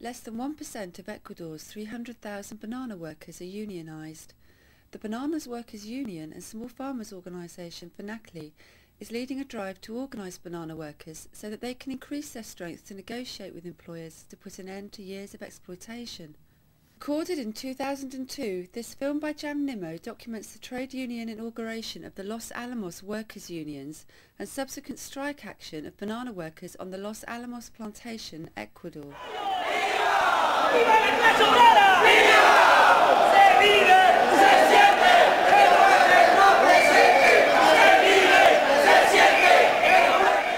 Less than 1% of Ecuador's 300,000 banana workers are unionised. The Bananas Workers Union and small farmers organisation FNACLI is leading a drive to organise banana workers so that they can increase their strength to negotiate with employers to put an end to years of exploitation. Recorded in 2002, this film by Jan Nimmo documents the trade union inauguration of the Los Alamos workers' unions and subsequent strike action of banana workers on the Los Alamos plantation, Ecuador.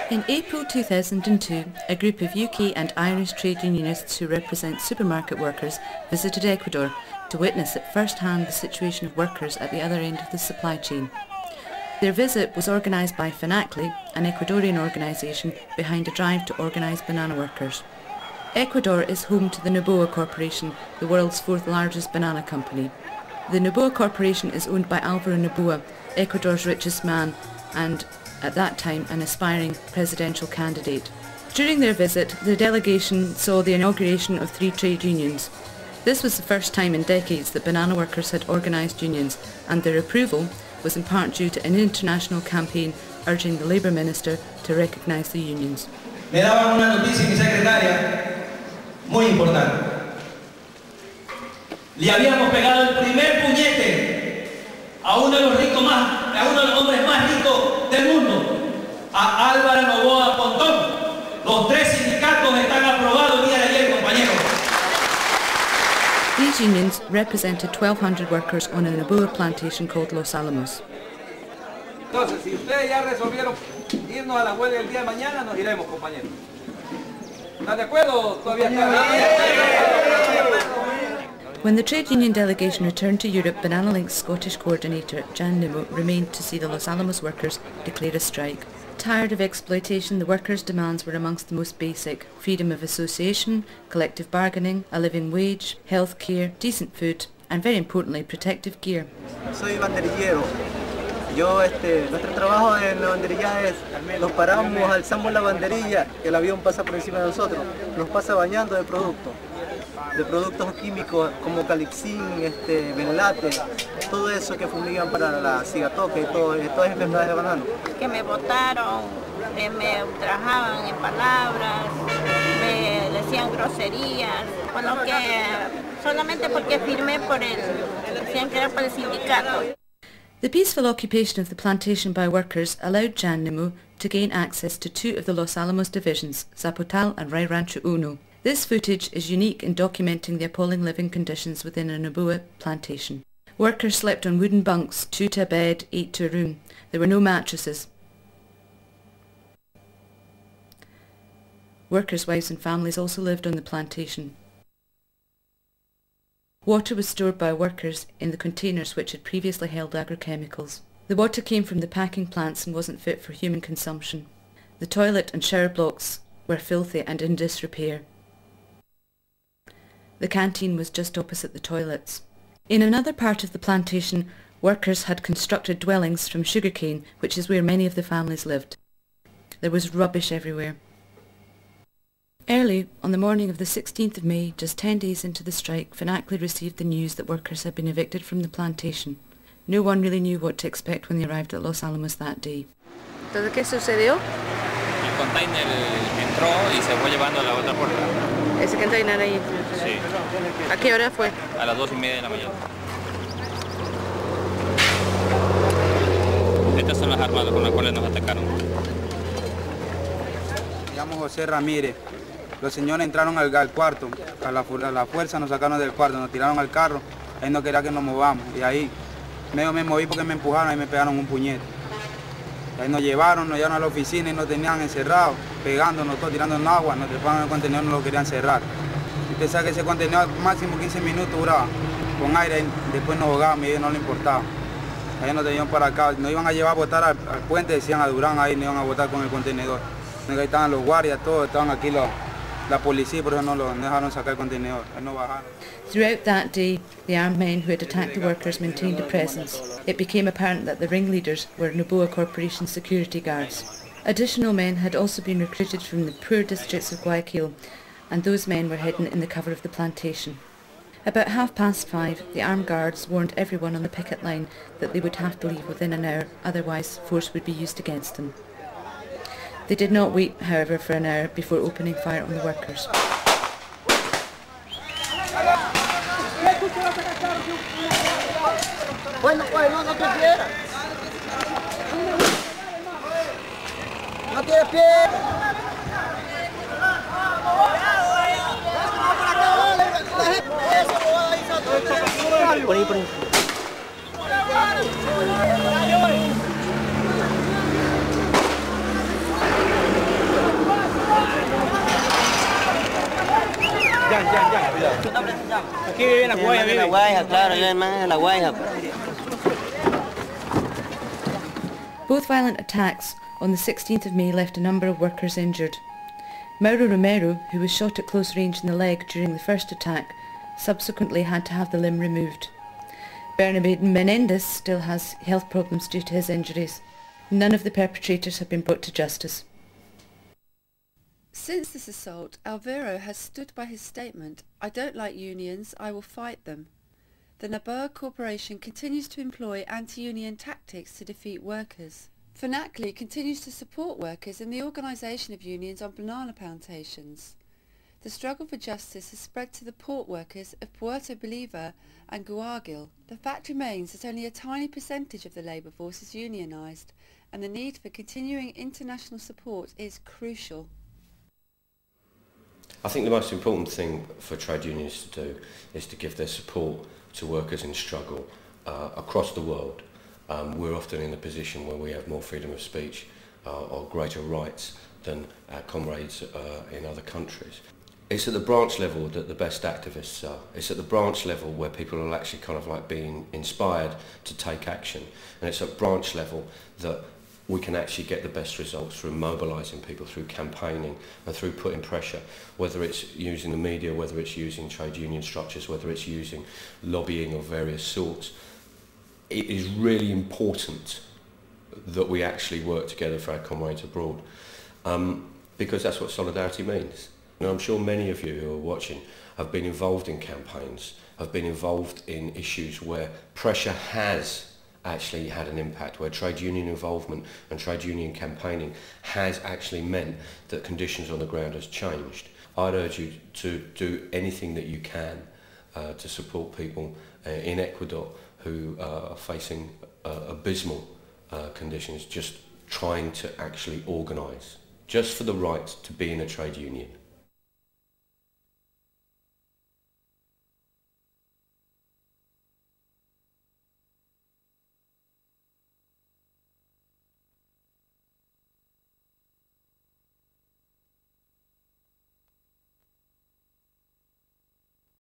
In April 2002, a group of UK and Irish trade unionists who represent supermarket workers visited Ecuador to witness at first hand the situation of workers at the other end of the supply chain. Their visit was organised by FNACLI, an Ecuadorian organisation behind a drive to organise banana workers. Ecuador is home to the Noboa Corporation, the world's fourth largest banana company. The Noboa Corporation is owned by Alvaro Noboa, Ecuador's richest man, and at that time an aspiring presidential candidate. During their visit, the delegation saw the inauguration of 3 trade unions. This was the first time in decades that banana workers had organised unions, and their approval was in part due to an international campaign urging the Labour Minister to recognise the unions. Me daban una noticia mi secretaria muy importante. Le habíamos pegado el primer puñete a uno de los hombres más ricos del mundo, a Álvaro Noboa Pontón. Los 3 sindicatos están aprobados el día de ayer, compañeros. These unions represented 1,200 workers on a Noboa plantation called Los Alamos. Entonces, si ustedes ya resolvieron irnos a la huelga el día de mañana, nos iremos, compañeros. ¿Están de acuerdo? Todavía When the trade union delegation returned to Europe, Banana Link's Scottish coordinator, Jan Nimmo, remained to see the Los Alamos workers declare a strike. Tired of exploitation, the workers' demands were amongst the most basic: freedom of association, collective bargaining, a living wage, health care, decent food, and very importantly, protective gear. Soy banderillero. Nuestro trabajo en la banderilla es, nos paramos, alzamos la banderilla, el avión pasa por encima de nosotros, nos pasa bañando de productos químicos como calipsin, benlate, todo eso que fumigan para la cigatoca y todas enfermedades de banano. Que me botaron, me ultrajaban en palabras, me decían groserías, solamente porque firmé decían que era por el sindicato. The peaceful occupation of the plantation by workers allowed Jan Nimmo to gain access to 2 of the Los Alamos divisions, Zapotal and Ray Rancho Uno. This footage is unique in documenting the appalling living conditions within a Noboa plantation. Workers slept on wooden bunks, 2 to a bed, 8 to a room. There were no mattresses. Workers' wives and families also lived on the plantation. Water was stored by workers in the containers which had previously held agrochemicals. The water came from the packing plants and wasn't fit for human consumption. The toilet and shower blocks were filthy and in disrepair. The canteen was just opposite the toilets. In another part of the plantation, workers had constructed dwellings from sugarcane, which is where many of the families lived. There was rubbish everywhere. Early on the morning of the 16th of May, just 10 days into the strike, FNACLI received the news that workers had been evicted from the plantation. No one really knew what to expect when they arrived at Los Alamos that day. Entonces, ¿qué sucedió? El container entró y se fue llevando a la otra puerta. ¿Ese container ahí? Sí. ¿A qué hora fue? A las 2:30 de la mañana. Estas son las armas con las cuales nos atacaron. Me llamo José Ramírez. Los señores entraron al cuarto, a la fuerza nos sacaron del cuarto, nos tiraron al carro, él no quería que nos movamos, y ahí medio me moví porque me empujaron y me pegaron un puñete. Y ahí nos llevaron a la oficina y nos tenían encerrados, pegándonos, todo, tirándonos agua, nos treparon el contenedor y no lo querían cerrar. Y usted sabe que ese contenedor máximo 15 minutos duraba, con aire, y después nos ahogábamos y a ellos no les importaba. Ahí nos tenían para acá, nos iban a llevar a botar al puente, decían a Durán, ahí nos iban a botar con el contenedor. Ahí estaban los guardias, todos, estaban aquí la policía, por eso no lo dejaron sacar el contenedor, no bajaron. Throughout that day, the armed men who had attacked the workers maintained a presence. It became apparent that the ringleaders were Noboa Corporation security guards. Additional men had also been recruited from the poor districts of Guayaquil, and those men were hidden in the cover of the plantation. About 5:30, the armed guards warned everyone on the picket line that they would have to leave within an hour, otherwise force would be used against them. They did not wait, however, for an hour before opening fire on the workers. Bueno, pues no te quieras. No tienes pie. Por ahí. Aquí vive la guaya, La guaya, claro, yo en la guaya. Both violent attacks on the 16th of May left a number of workers injured. Mauro Romero, who was shot at close range in the leg during the first attack, subsequently had to have the limb removed. Bernabé Menendez still has health problems due to his injuries. None of the perpetrators have been brought to justice. Since this assault, Alvaro has stood by his statement, "I don't like unions, I will fight them." The Naboa Corporation continues to employ anti-union tactics to defeat workers. FNACLI continues to support workers in the organisation of unions on banana plantations. The struggle for justice has spread to the port workers of Puerto Bolívar and Guayaquil. The fact remains that only a tiny percentage of the labour force is unionised, and the need for continuing international support is crucial. I think the most important thing for trade unions to do is to give their support to workers in struggle across the world. We're often in a position where we have more freedom of speech or greater rights than our comrades in other countries. It's at the branch level that the best activists are. It's at the branch level where people are actually kind of like being inspired to take action. And it's at branch level that we can actually get the best results through mobilising people, through campaigning and through putting pressure, whether it's using the media, whether it's using trade union structures, whether it's using lobbying of various sorts. It is really important that we actually work together for our comrades abroad, because that's what solidarity means. And I'm sure many of you who are watching have been involved in campaigns, have been involved in issues where pressure has actually had an impact, where trade union involvement and trade union campaigning has actually meant that conditions on the ground has changed. I'd urge you to do anything that you can to support people in Ecuador who are facing abysmal conditions, just trying to actually organise, just for the right to be in a trade union.